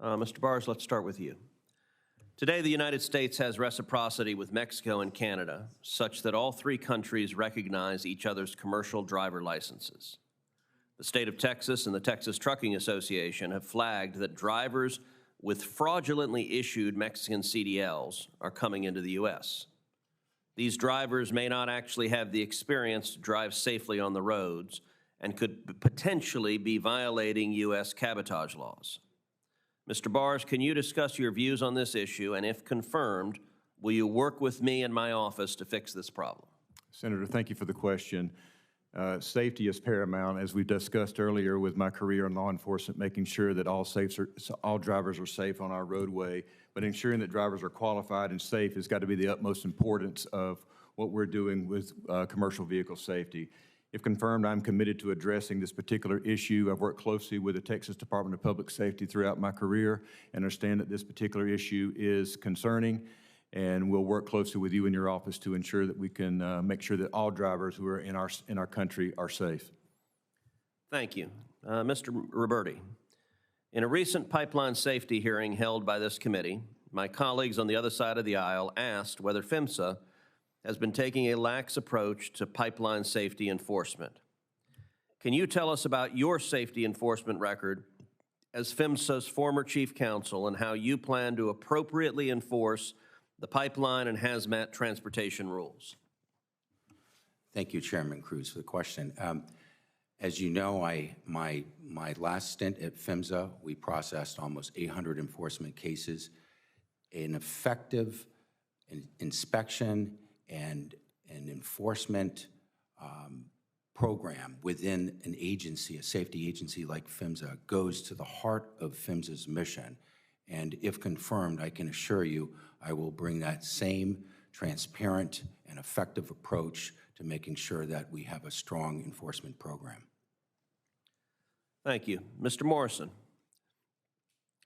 Mr. Barrs, let's start with you. Today, the United States has reciprocity with Mexico and Canada, such that all three countries recognize each other's commercial driver licenses. The state of Texas and the Texas Trucking Association have flagged that drivers with fraudulently issued Mexican CDLs are coming into the U.S. These drivers may not actually have the experience to drive safely on the roads and could potentially be violating U.S. cabotage laws. Mr. Barrs, can you discuss your views on this issue, and if confirmed, will you work with me and my office to fix this problem? Senator, thank you for the question. Safety is paramount, as we discussed earlier with my career in law enforcement, making sure that all drivers are safe on our roadway, but ensuring that drivers are qualified and safe has got to be the utmost importance of what we're doing with commercial vehicle safety. If confirmed, I'm committed to addressing this particular issue. I've worked closely with the Texas Department of Public Safety throughout my career and understand that this particular issue is concerning, and we'll work closely with you and your office to ensure that we can make sure that all drivers who are in our country are safe. Thank you. Mr. Roberti, in a recent pipeline safety hearing held by this committee, my colleagues on the other side of the aisle asked whether PHMSA has been taking a lax approach to pipeline safety enforcement. Can you tell us about your safety enforcement record as PHMSA's former chief counsel and how you plan to appropriately enforce the pipeline and hazmat transportation rules? Thank you, Chairman Cruz, for the question. As you know, my last stint at PHMSA, we processed almost 800 enforcement cases. An effective inspection and an enforcement program within an agency, a safety agency like PHMSA, goes to the heart of PHMSA's mission. And if confirmed, I can assure you I will bring that same transparent and effective approach to making sure that we have a strong enforcement program. Thank you. Mr. Morrison,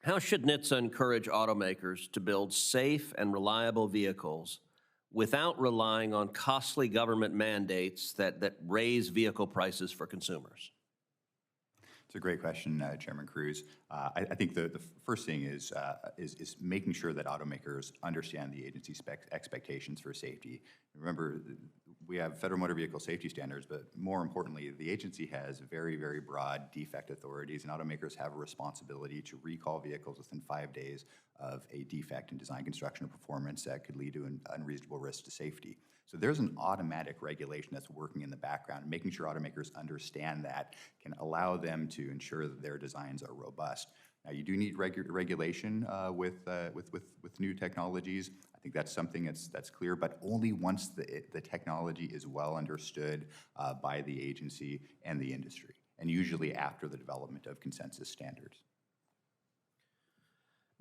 how should NHTSA encourage automakers to build safe and reliable vehicles without relying on costly government mandates that raise vehicle prices for consumers? It's a great question, Chairman Cruz. I think the first thing is making sure that automakers understand the agency's expectations for safety. Remember, we have federal motor vehicle safety standards, but more importantly, the agency has very, very broad defect authorities, and automakers have a responsibility to recall vehicles within 5 days of a defect in design, construction, or performance that could lead to an unreasonable risk to safety. So there's an automatic regulation that's working in the background, and making sure automakers understand that can allow them to ensure that their designs are robust. Now, you do need regulation with new technologies. I think that's something that's clear, but only once the technology is well understood by the agency and the industry, and usually after the development of consensus standards.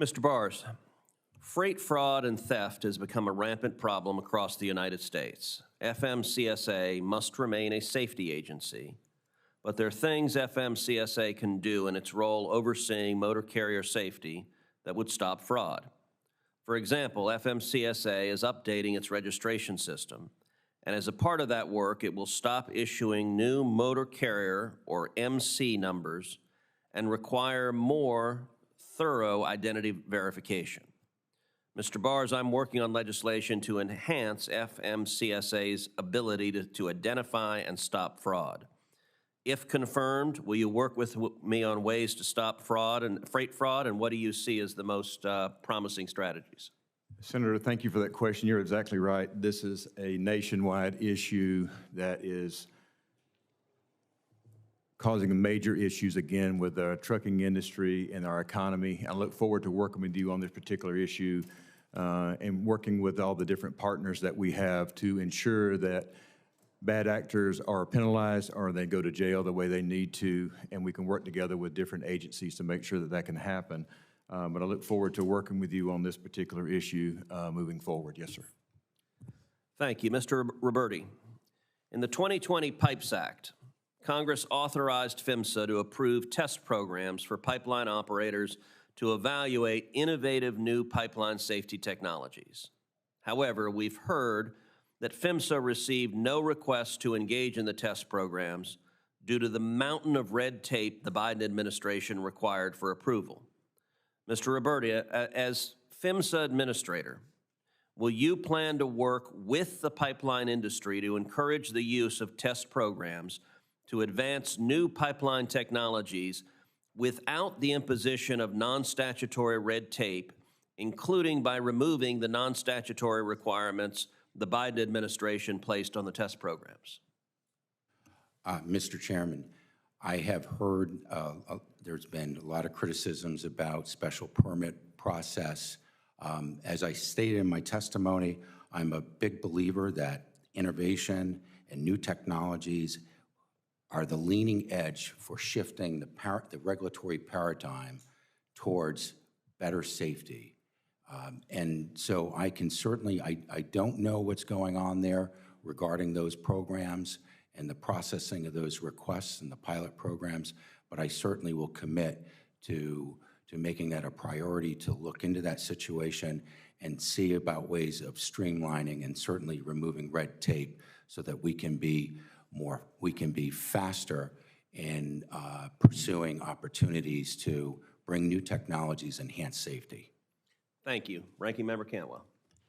Mr. Barrs, freight fraud and theft has become a rampant problem across the United States. FMCSA must remain a safety agency, but there are things FMCSA can do in its role overseeing motor carrier safety that would stop fraud. For example, FMCSA is updating its registration system, and as a part of that work, it will stop issuing new motor carrier or MC numbers and require more thorough identity verification. Mr. Barrs, I'm working on legislation to enhance FMCSA's ability to identify and stop fraud. If confirmed, will you work with me on ways to stop fraud and freight fraud, and what do you see as the most promising strategies? Senator, thank you for that question. You're exactly right. This is a nationwide issue that is causing major issues, again, with the trucking industry and our economy. I look forward to working with you on this particular issue and working with all the different partners that we have to ensure that bad actors are penalized or they go to jail the way they need to, and we can work together with different agencies to make sure that that can happen. But I look forward to working with you on this particular issue moving forward. Yes, sir. Thank you. Mr. Roberti, in the 2020 PIPES Act, Congress authorized PHMSA to approve test programs for pipeline operators to evaluate innovative new pipeline safety technologies. However, we've heard that PHMSA received no request to engage in the test programs due to the mountain of red tape the Biden administration required for approval. Mr. Roberti, as PHMSA administrator, will you plan to work with the pipeline industry to encourage the use of test programs to advance new pipeline technologies without the imposition of non-statutory red tape, including by removing the non-statutory requirements the Biden administration placed on the test programs? Mr. Chairman, I have heard there's been a lot of criticisms about special permit process. As I stated in my testimony, I'm a big believer that innovation and new technologies are the leading edge for shifting the regulatory paradigm towards better safety. And so I can certainly, I don't know what's going on there regarding those programs and the processing of those requests and the pilot programs, but I certainly will commit to making that a priority to look into that situation and see about ways of streamlining and certainly removing red tape so that we can be faster in pursuing opportunities to bring new technologies, enhance safety. Thank you. Ranking Member Cantwell.